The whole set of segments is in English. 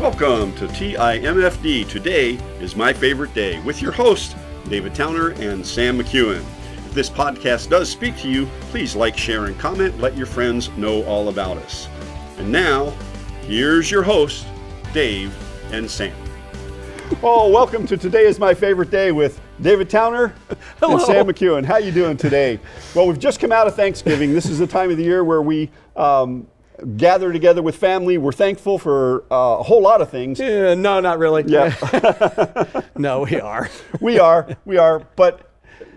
Welcome to TIMFD. Today is my favorite day with your hosts, David Towner and Sam McEwen. If this podcast does speak to you, please like, share, and comment. Let your friends know all about us. And now, here's your hosts, Dave and Sam. Oh, welcome to Today is My Favorite Day with David Towner and Sam McEwen. How you doing today? Well, we've just come out of Thanksgiving. This is the time of the year where we gather together with family. We're thankful for a whole lot of things. Yeah, no, not really. Yeah. No, we are. We are. But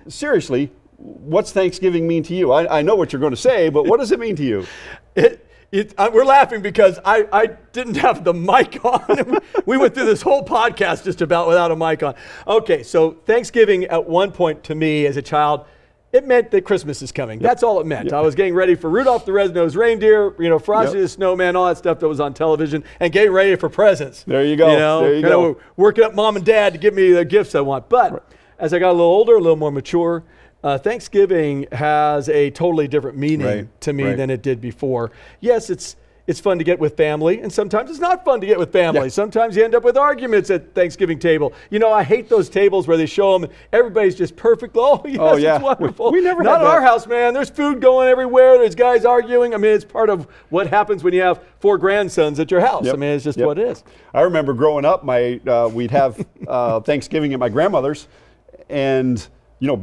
seriously, what's Thanksgiving mean to you? I know what you're going to say, but what does it mean to you? We're laughing because I didn't have the mic on. We went through this whole podcast just about without a mic on. Okay, so Thanksgiving at one point to me as a child, it meant that Christmas is coming. That's all it meant. Yep. I was getting ready for Rudolph the Red-Nosed Reindeer, Frosty the Snowman, all that stuff that was on television, and getting ready for presents. There you go. There you go. Working up mom and dad to give me the gifts I want. But as I got a little older, a little more mature, Thanksgiving has a totally different meaning to me than it did before. Yes, it's fun to get with family, and sometimes it's not fun to get with family. Yeah. Sometimes you end up with arguments at Thanksgiving table. I hate those tables where they show them, everybody's just perfect. Oh, yes, it's wonderful. We never Not had that. At our house, man. There's food going everywhere. There's guys arguing. I mean, it's part of what happens when you have 4 grandsons at your house. Yep. I mean, it's just what it is. I remember growing up, we'd have Thanksgiving at my grandmother's, and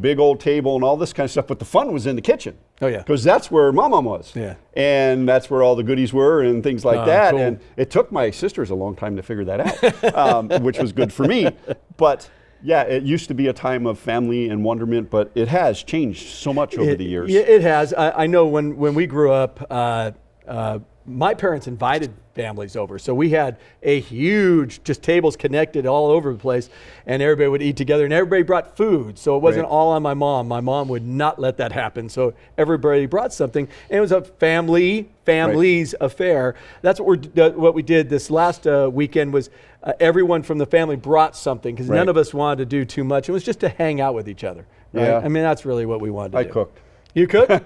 big old table and all this kind of stuff, but the fun was in the kitchen. Oh, yeah. Because that's where Mama was. Yeah. And that's where all the goodies were and things like that. Cool. And it took my sisters a long time to figure that out, which was good for me. But yeah, it used to be a time of family and wonderment, but it has changed so much over the years. Yeah, it has. I know when we grew up, my parents invited families over. So we had a huge, just tables connected all over the place, and everybody would eat together, and everybody brought food. So it wasn't all on my mom. My mom would not let that happen. So everybody brought something, and it was a family's affair. That's what we did this last weekend was everyone from the family brought something because none of us wanted to do too much. It was just to hang out with each other. Right? Yeah. I mean, that's really what we wanted to do. I cooked. You cook? I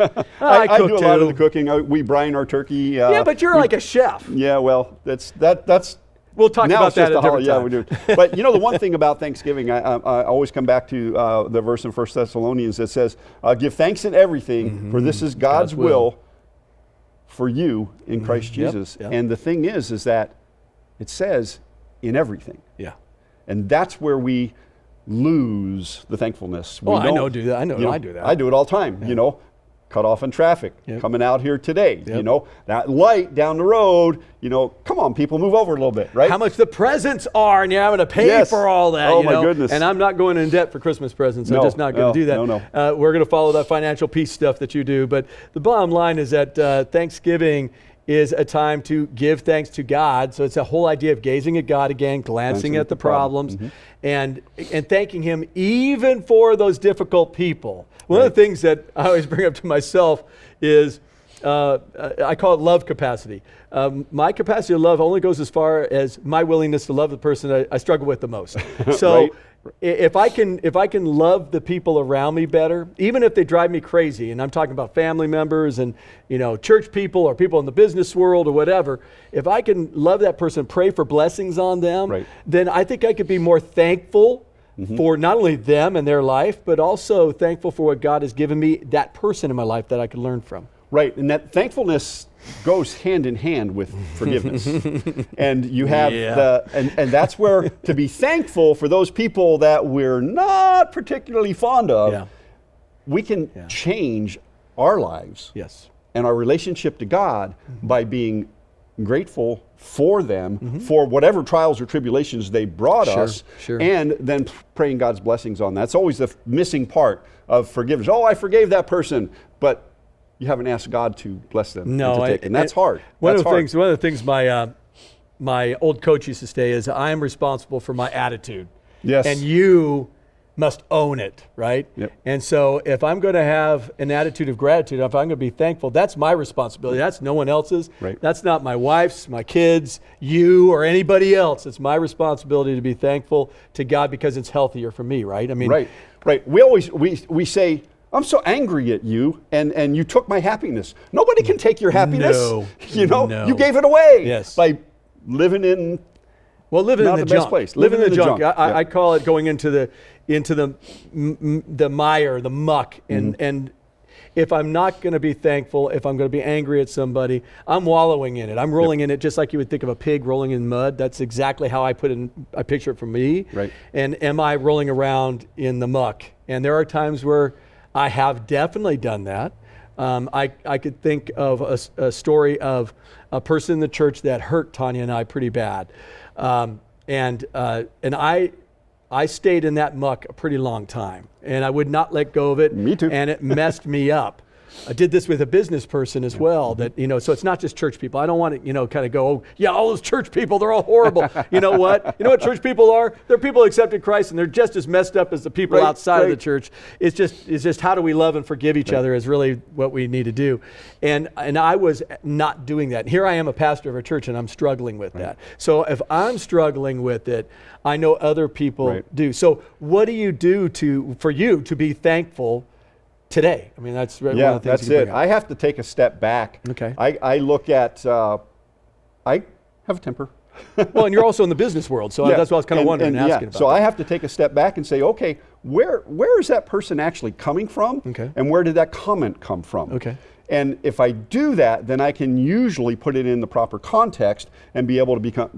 cook do a lot of the cooking. We brine our turkey. Yeah, but you're like a chef. Yeah, well, that's. We'll talk now about that at a different time. Yeah, we do. But the one thing about Thanksgiving, I always come back to the verse in 1 Thessalonians that says, give thanks in everything, for this is God's will for you in Christ Jesus. Yep. And the thing is that it says in everything. Yeah. And that's where we lose the thankfulness. I do that. I do that. I do it all the time, cut off in traffic, coming out here today, that light down the road, come on, people, move over a little bit, right? How much the presents are, and you're having to pay for all that. Oh, my goodness. And I'm not going in debt for Christmas presents. I'm just not going to do that. No. We're going to follow that financial peace stuff that you do. But the bottom line is that Thanksgiving is a time to give thanks to God. So it's a whole idea of gazing at God again, glancing at the problems, and thanking Him even for those difficult people. One of the things that I always bring up to myself is I call it love capacity. My capacity to love only goes as far as my willingness to love the person I struggle with the most. So if I can love the people around me better, even if they drive me crazy, and I'm talking about family members and church people or people in the business world or whatever, if I can love that person, pray for blessings on them, then I think I could be more thankful for not only them and their life, but also thankful for what God has given me, that person in my life that I could learn from. Right, and that thankfulness goes hand in hand with forgiveness. And you have and that's where to be thankful for those people that we're not particularly fond of, we can change our lives and our relationship to God by being grateful for them, for whatever trials or tribulations they brought us, and then praying God's blessings on that. It's always the missing part of forgiveness. Oh, I forgave that person, but you haven't asked God to bless them. And that's hard. One of the things my old coach used to say is, I am responsible for my attitude. Yes. And you must own it, right? Yep. And so if I'm going to have an attitude of gratitude, if I'm going to be thankful, that's my responsibility. That's no one else's. Right. That's not my wife's, my kids, you, or anybody else. It's my responsibility to be thankful to God because it's healthier for me, right? I mean, right. We say, I'm so angry at you, and you took my happiness. Nobody can take your happiness. No. You gave it away Yes. by living in Well, living in the junk. Place. Living in the junk. Yeah. I call it going into the mire, the muck, and if I'm not going to be thankful, if I'm going to be angry at somebody, I'm wallowing in it. I'm rolling in it just like you would think of a pig rolling in mud. That's exactly how I picture it for me. Right. And am I rolling around in the muck? And there are times where I have definitely done that. I could think of a story of a person in the church that hurt Tanya and I pretty bad. And I stayed in that muck a pretty long time, and I would not let go of it. Me too. And it messed me up. I did this with a business person as well, that, so it's not just church people. I don't want to, kind of go, oh, yeah, all those church people, they're all horrible. You know what? You know what church people are? They're people who accepted Christ, and they're just as messed up as the people outside of the church. It's just how do we love and forgive each other is really what we need to do. And I was not doing that. Here I am, a pastor of a church, and I'm struggling with that. So if I'm struggling with it, I know other people do. So what do you do for you to be thankful today? I mean, that's one of the things. That's you can bring it. up. I have to take a step back. Okay. I look at, I have a temper. Well, and you're also in the business world, so that's what I was kind of wondering and asking about. So I have to take a step back and say, okay, where is that person actually coming from? Okay. And where did that comment come from? Okay. And if I do that, then I can usually put it in the proper context and be able to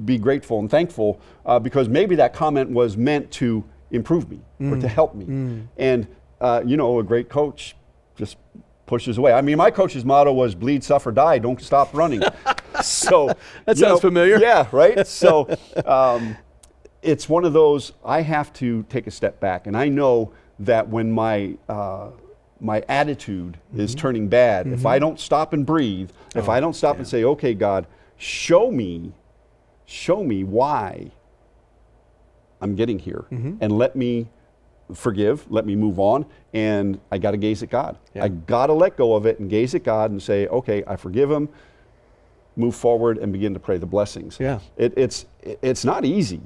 be grateful and thankful because maybe that comment was meant to improve me or to help me. And a great coach just pushes away. I mean, my coach's motto was bleed, suffer, die, don't stop running. So that sounds familiar. Yeah, right? So it's one of those, I have to take a step back. And I know that when my attitude is turning bad, if I don't stop and breathe, if I don't stop and say, okay, God, show me why I'm getting here and let me forgive, let me move on, and I got to gaze at God. I got to let go of it and gaze at God and say, okay, I forgive him, move forward and begin to pray the blessings. Yeah. It's not easy,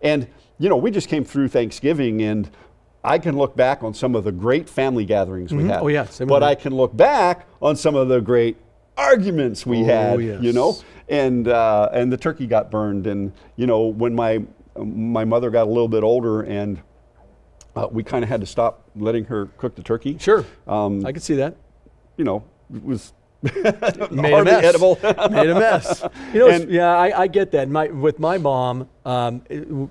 and we just came through Thanksgiving, and I can look back on some of the great family gatherings we had. Oh yeah, but I can look back on some of the great arguments we had, and the turkey got burned, and when my mother got a little bit older, and we kind of had to stop letting her cook the turkey. Sure, I could see that. It was made a mess. Edible. Made a mess. I get that. With my mom,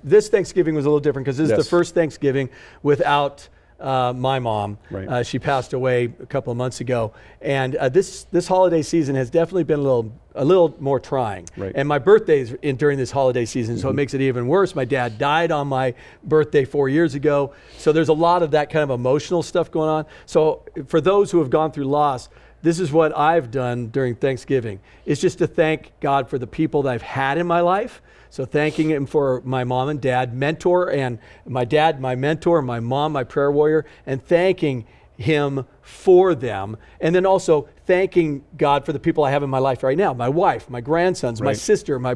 this Thanksgiving was a little different because this is the first Thanksgiving without my mom. Right. She passed away a couple of months ago, and this holiday season has definitely been a little more trying. Right. And my birthday's during this holiday season, so it makes it even worse. My dad died on my birthday 4 years ago, so there's a lot of that kind of emotional stuff going on. So for those who have gone through loss, this is what I've done during Thanksgiving, is just to thank God for the people that I've had in my life. So thanking him for my mom and dad, mentor, and my dad, my mentor, my mom, my prayer warrior, and thanking him for them. And then also thanking God for the people I have in my life right now, my wife, my grandsons, my sister, my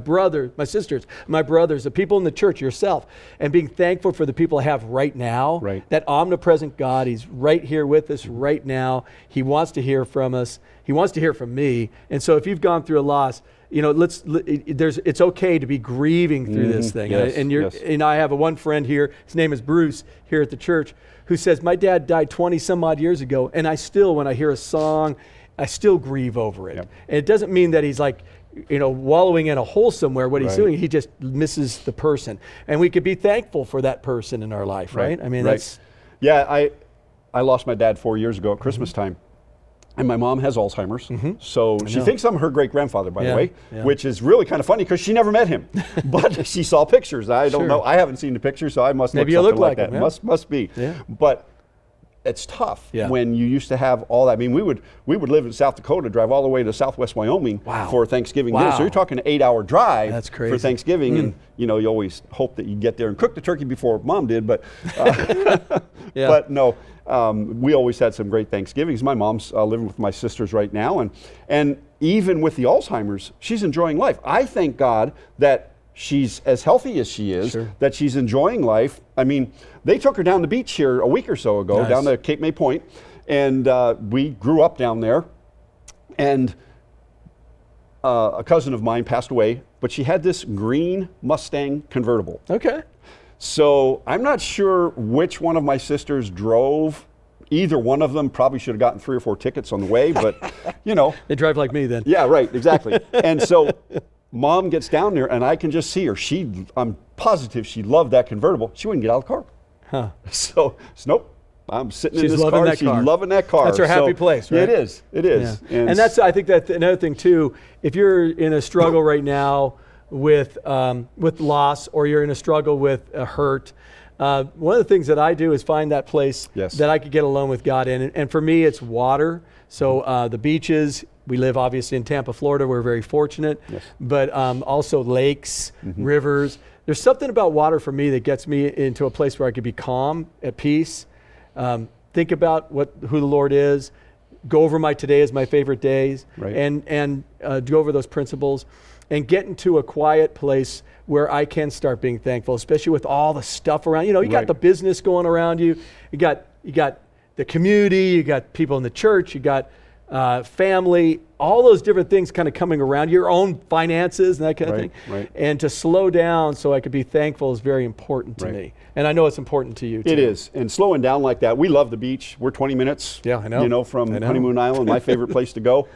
sisters, my brothers, the people in the church, yourself, and being thankful for the people I have right now. Right. That omnipresent God, he's right here with us right now. He wants to hear from us. He wants to hear from me. And so if you've gone through a loss, it's okay to be grieving through this thing. And I have one friend here, his name is Bruce, here at the church, who says, my dad died 20 some odd years ago, and I still, when I hear a song, I still grieve over it. Yep. And it doesn't mean that he's like, wallowing in a hole somewhere, what he's doing, he just misses the person. And we could be thankful for that person in our life, right? I mean, that's... Yeah, I lost my dad 4 years ago at Christmas time. And my mom has Alzheimer's, so she thinks I'm her great-grandfather, by the way, which is really kind of funny because she never met him. But she saw pictures. I don't know. I haven't seen the pictures, so I must Maybe look something like that. Him, yeah. Must be. Yeah. But it's tough when you used to have all that. I mean, we would live in South Dakota, drive all the way to Southwest Wyoming for Thanksgiving dinner. So you're talking an 8-hour drive for Thanksgiving, and you always hope that you get there and cook the turkey before Mom did. But but no. We always had some great Thanksgivings. My mom's living with my sisters right now, and even with the Alzheimer's, she's enjoying life. I thank God that she's as healthy as she is, that she's enjoying life. I mean, they took her down the beach here a week or so ago, down to Cape May Point, and we grew up down there. And a cousin of mine passed away but she had this green Mustang convertible. Okay. So I'm not sure which one of my sisters drove. Either one of them probably should have gotten 3 or 4 tickets on the way, but They drive like me then. Yeah, right, exactly. And so Mom gets down there and I can just see her. I'm positive she loved that convertible. She wouldn't get out of the car. Huh. So nope. I'm sitting in this loving car. that She's car. loving that car. That's her happy place, right? It is. It is. Yeah. And that's, I think that's another thing too. If you're in a struggle right now with loss, or you're in a struggle with a hurt, one of the things that I do is find that place that I could get alone with God in. And for me, it's water. So the beaches, we live obviously in Tampa, Florida. We're very fortunate. Yes. But also lakes, rivers. There's something about water for me that gets me into a place where I could be calm, at peace, think about who the Lord is, go over my today as my favorite days, and go over those principles, and get into a quiet place where I can start being thankful, especially with all the stuff around. You got the business going around you, you got the community, you got people in the church, you got family, all those different things kind of coming around, your own finances and that kind of thing. Right. And to slow down so I could be thankful is very important to me. And I know it's important to you too. It is. And slowing down like that, we love the beach. We're 20 minutes from Honeymoon Island, my favorite place to go.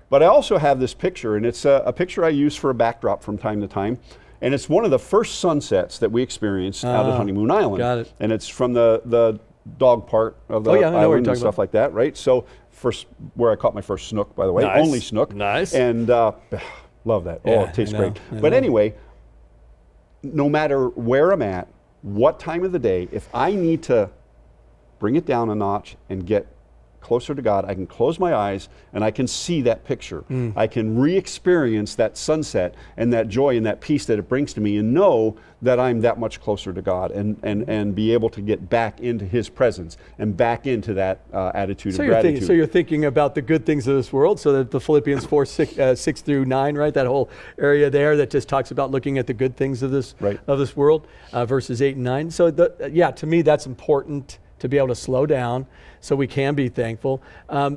But I also have this picture, and it's a picture I use for a backdrop from time to time. And it's one of the first sunsets that we experienced out at Honeymoon Island. Got it. And it's from the dog part of the island and stuff like that, right? So first, where I caught my first snook, by the way, only snook. Nice. And love that. Yeah, it tastes great. But anyway, no matter where I'm at, what time of the day, if I need to bring it down a notch and get closer to God, I can close my eyes and I can see that picture. I can re-experience that sunset and that joy and that peace that it brings to me, and know that I'm that much closer to God, and be able to get back into His presence and back into that attitude of gratitude. So you're thinking about the good things of this world, so that the Philippians 4:6 through 9, right? That whole area there that just talks about looking at the good things of this world, verses 8 and 9. So to me that's important, to be able to slow down so we can be thankful.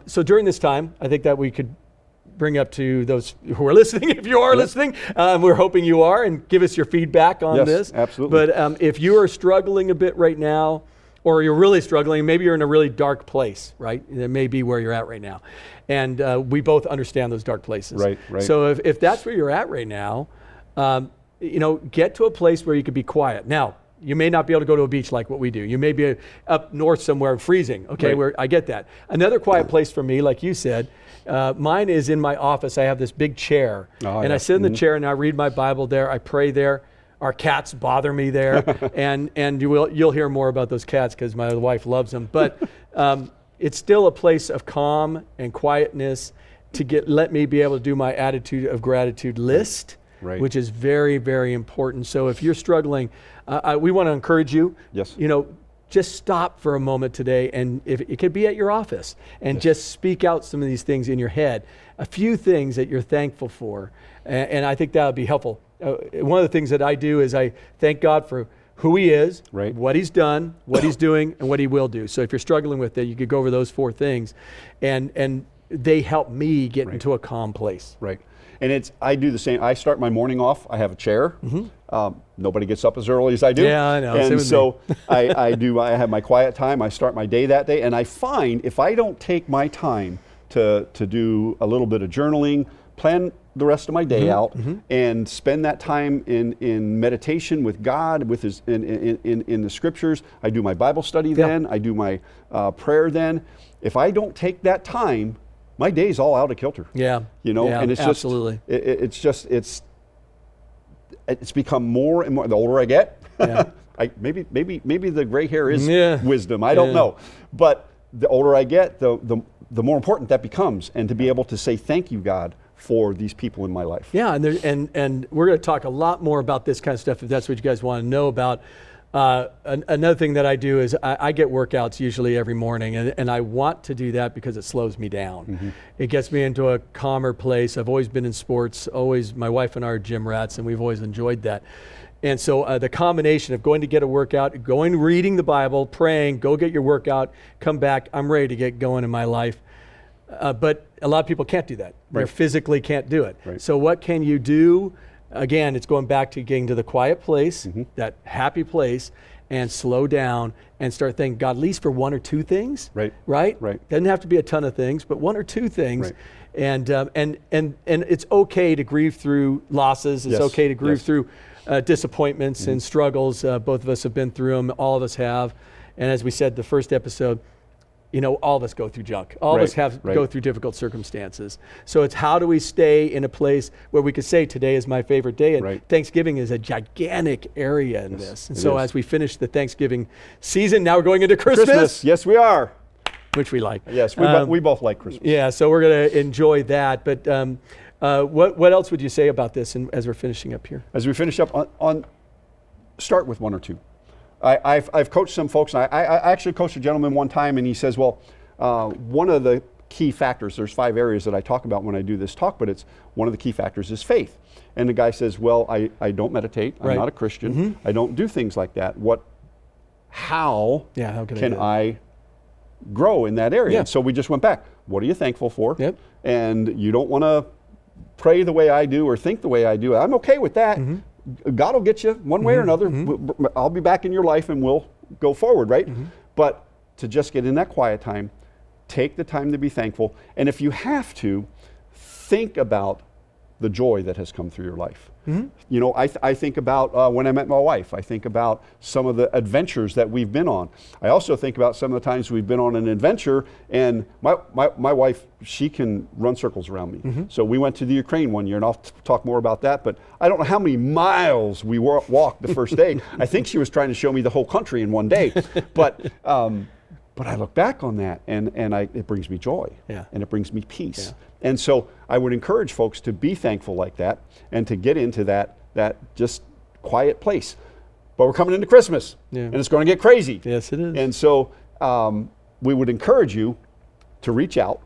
So during this time, I think that we could bring up to those who are listening, if you are listening, we're hoping you are, and give us your feedback on this. Absolutely. But if you are struggling a bit right now, or you're really struggling, maybe you're in a really dark place, right? That may be where you're at right now. And we both understand those dark places. Right. So if that's where you're at right now, get to a place where you can be quiet. Now, you may not be able to go to a beach like what we do. You may be up north somewhere freezing. Okay, where I get that. Another quiet place for me, like you said, mine is in my office. I have this big chair, I sit in the chair and I read my Bible there. I pray there. Our cats bother me there, and you'll hear more about those cats because my wife loves them. But it's still a place of calm and quietness to let me be able to do my attitude of gratitude list. Which is very, very important. So if you're struggling, we want to encourage you. Yes. Just stop for a moment today, and if it could be at your office, and just speak out some of these things in your head, a few things that you're thankful for, and I think that would be helpful. One of the things that I do is I thank God for who He is, what He's done, what He's doing, and what He will do. So if you're struggling with it, you could go over those 4 things, and they help me get into a calm place. Right. And I do the same. I start my morning off. I have a chair. Nobody gets up as early as I do. Yeah, I know. And so I have my quiet time. I start my day that day. And I find if I don't take my time to do a little bit of journaling, plan the rest of my day out, and spend that time in meditation with God, with His in the Scriptures. I do my Bible study then. I do my prayer then. If I don't take that time, my day's all out of kilter. And it's absolutely. It's become more and more. The older I get, maybe the gray hair is wisdom. I don't know, but the older I get, the more important that becomes, and to be able to say thank you, God, for these people in my life. Yeah, and we're going to talk a lot more about this kind of stuff if that's what you guys want to know about. Another thing that I do is I get workouts usually every morning, and I want to do that because it slows me down. It gets me into a calmer place. I've always been in sports, my wife and I are gym rats, and we've always enjoyed that. And so the combination of going to get a workout, reading the Bible, praying, go get your workout, come back, I'm ready to get going in my life. But a lot of people can't do that. They physically can't do it. So what can you do again, it's going back to getting to the quiet place, that happy place, and slow down and start thanking God, at least for one or two things. Right. Doesn't have to be a ton of things, but one or two things. Right. And it's okay to grieve through losses. It's okay to grieve through disappointments and struggles. Both of us have been through them. All of us have. And as we said the first episode, all of us go through junk. All of us go through difficult circumstances. So it's how do we stay in a place where we could say today is my favorite day. And Thanksgiving is a gigantic area in this. And so as we finish the Thanksgiving season, now we're going into Christmas. Yes, we are. Which we like. Yes, we both like Christmas. Yeah, so we're going to enjoy that. But what else would you say about this as we're finishing up here? As we finish up, start with one or two. I've coached some folks, and I actually coached a gentleman one time, and he says, well, one of the key factors, there's 5 areas that I talk about when I do this talk, but it's one of the key factors is faith. And the guy says, well, I don't meditate, I'm not a Christian, I don't do things like that. How can I grow in that area? And so we just went back. What are you thankful for? And you don't want to pray the way I do or think the way I do. I'm okay with that. God will get you one way or another. I'll be back in your life and we'll go forward, right? But to just get in that quiet time, take the time to be thankful. And if you have to, think about the joy that has come through your life. I think about when I met my wife. I think about some of the adventures that we've been on. I also think about some of the times we've been on an adventure, and my wife, she can run circles around me. So we went to the Ukraine one year, and I'll talk more about that, but I don't know how many miles we walked the first day. I think she was trying to show me the whole country in one day. But I look back on that, and it brings me joy, and it brings me peace. And so I would encourage folks to be thankful like that and to get into that just quiet place. But we're coming into Christmas, and it's going to get crazy. Yes, it is. And so we would encourage you to reach out.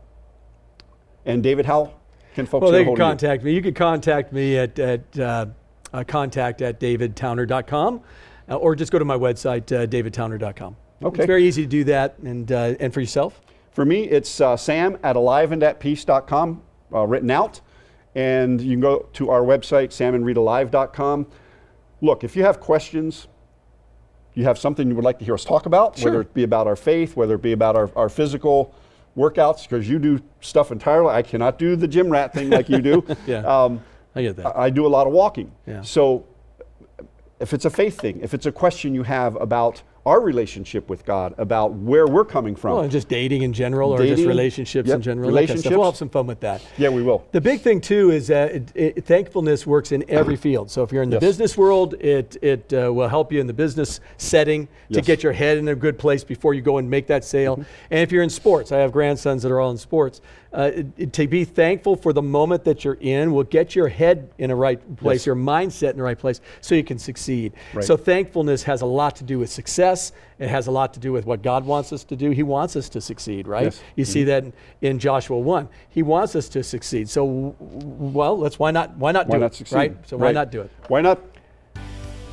And David, how can folks get a hold of you? Well, they can contact me. You can contact me at contact@davidtowner.com or just go to my website, davidtowner.com. Okay. It's very easy to do that. And for yourself? For me, it's sam@aliveandatpeace.com, written out. And you can go to our website, samandreadalive.com. Look, if you have questions, you have something you would like to hear us talk about, whether it be about our faith, whether it be about our physical workouts, because you do stuff entirely. I cannot do the gym rat thing like you do. I get that. I do a lot of walking. So if it's a faith thing, if it's a question you have about our relationship with God, about where we're coming from. Well, and just dating in general, or just relationships in general. Relationships. We'll have some fun with that. Yeah, we will. The big thing too is that thankfulness works in every field. So if you're in the business world, it will help you in the business setting to get your head in a good place before you go and make that sale. And if you're in sports, I have grandsons that are all in sports. To be thankful for the moment that you're in will get your head in a right place, your mindset in the right place, so you can succeed. So thankfulness has a lot to do with success. It has a lot to do with what God wants us to do. He wants us to succeed, right? You see that in Joshua 1. He wants us to succeed. So, well, why not do it, succeed? Right? So why not do it? Why not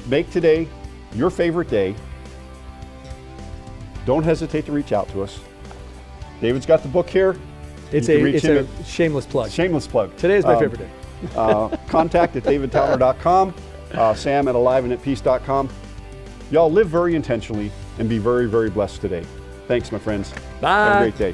make today your favorite day? Don't hesitate to reach out to us. David's got the book here. It's a shameless plug. Shameless plug. Today is my favorite day. Contact@davidtowner.com, sam@aliveandatpeace.com. Y'all live very intentionally and be very, very blessed today. Thanks, my friends. Bye. Have a great day.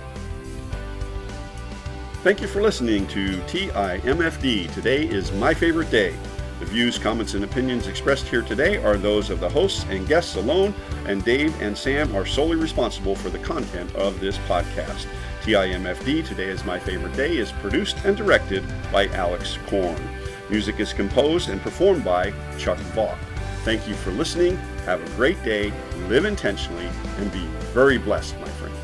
Thank you for listening to TIMFD. Today is my favorite day. The views, comments, and opinions expressed here today are those of the hosts and guests alone, and Dave and Sam are solely responsible for the content of this podcast. TIMFD, Today is My Favorite Day, is produced and directed by Alex Korn. Music is composed and performed by Chuck Vaught. Thank you for listening. Have a great day, live intentionally, and be very blessed, my friends.